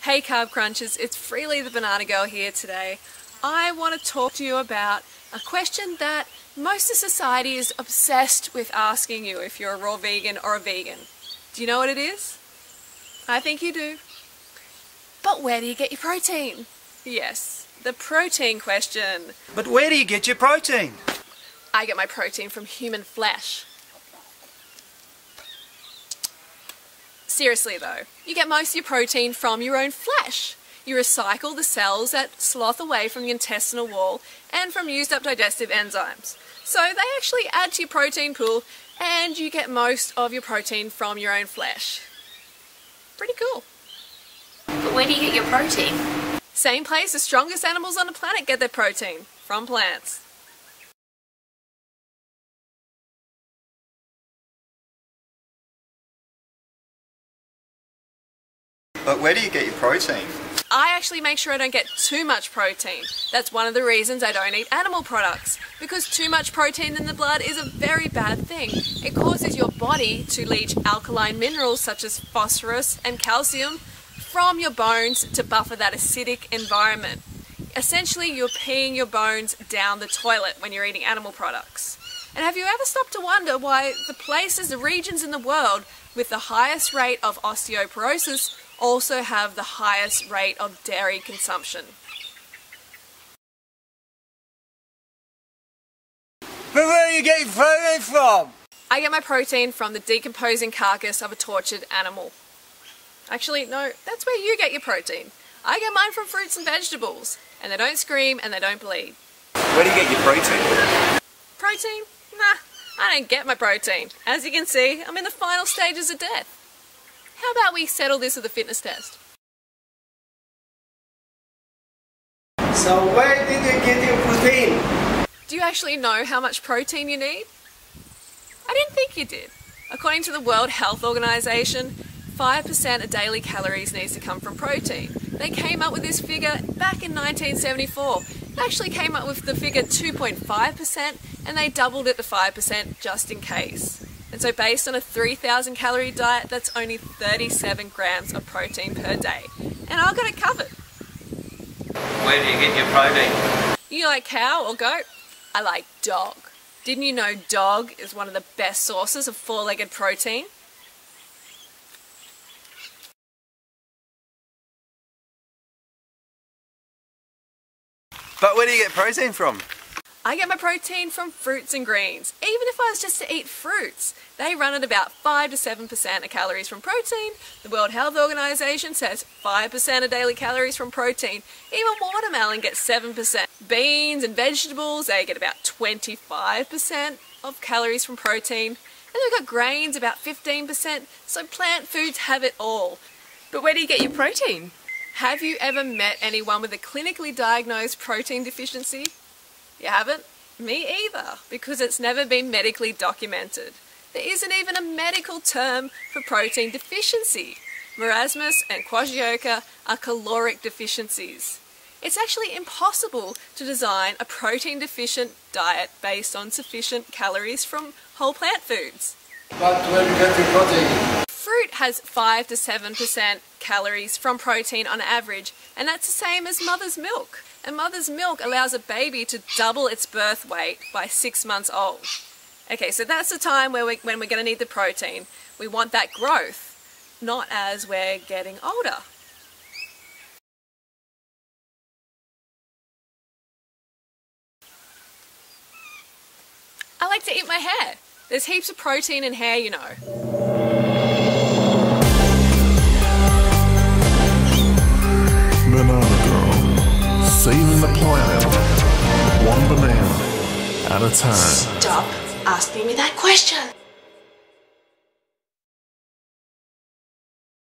Hey Carb Crunchers, it's Freely the Banana Girl here today. I want to talk to you about a question that most of society is obsessed with asking you if you're a raw vegan or a vegan. Do you know what it is? I think you do. But where do you get your protein? Yes, the protein question. But where do you get your protein? I get my protein from human flesh. Seriously though, you get most of your protein from your own flesh. You recycle the cells that slough away from the intestinal wall and from used up digestive enzymes. So they actually add to your protein pool and you get most of your protein from your own flesh. Pretty cool. But where do you get your protein? Same place the strongest animals on the planet get their protein, from plants. But where do you get your protein? I actually make sure I don't get too much protein. That's one of the reasons I don't eat animal products, because too much protein in the blood is a very bad thing. It causes your body to leach alkaline minerals such as phosphorus and calcium from your bones to buffer that acidic environment. Essentially, you're peeing your bones down the toilet when you're eating animal products. And have you ever stopped to wonder why the places, the regions in the world with the highest rate of osteoporosis also have the highest rate of dairy consumption? But where do you get your protein from? I get my protein from the decomposing carcass of a tortured animal. Actually, no, that's where you get your protein. I get mine from fruits and vegetables, and they don't scream and they don't bleed. Where do you get your protein? Protein? Nah, I don't get my protein. As you can see, I'm in the final stages of death. How about we settle this with a fitness test? So where did you get your protein? Do you actually know how much protein you need? I didn't think you did. According to the World Health Organization, 5% of daily calories needs to come from protein. They came up with this figure back in 1974. They actually came up with the figure 2.5% and they doubled it to 5% just in case. And so based on a 3,000 calorie diet, that's only 37 grams of protein per day. And I've got it covered. Where do you get your protein? You like cow or goat? I like dog. Didn't you know dog is one of the best sources of four-legged protein? But where do you get protein from? I get my protein from fruits and greens. Even if I was just to eat fruits, they run at about 5 to 7% of calories from protein. The World Health Organization says 5% of daily calories from protein. Even watermelon gets 7%. Beans and vegetables, they get about 25% of calories from protein. And then we've got grains, about 15%. So plant foods have it all. But where do you get your protein? Have you ever met anyone with a clinically diagnosed protein deficiency? You haven't? Me either, because it's never been medically documented. There isn't even a medical term for protein deficiency. Marasmus and kwashiorkor are caloric deficiencies. It's actually impossible to design a protein-deficient diet based on sufficient calories from whole plant foods. But where do you get your protein? Fruit has 5 to 7% calories from protein on average, and that's the same as mother's milk. And mother's milk allows a baby to double its birth weight by 6 months old. Okay, so that's the time when we're going to need the protein. We want that growth, not as we're getting older. I like to eat my hair. There's heaps of protein in hair, you know. Banana Girl, saving the planet, one banana at a time. Stop asking me that question.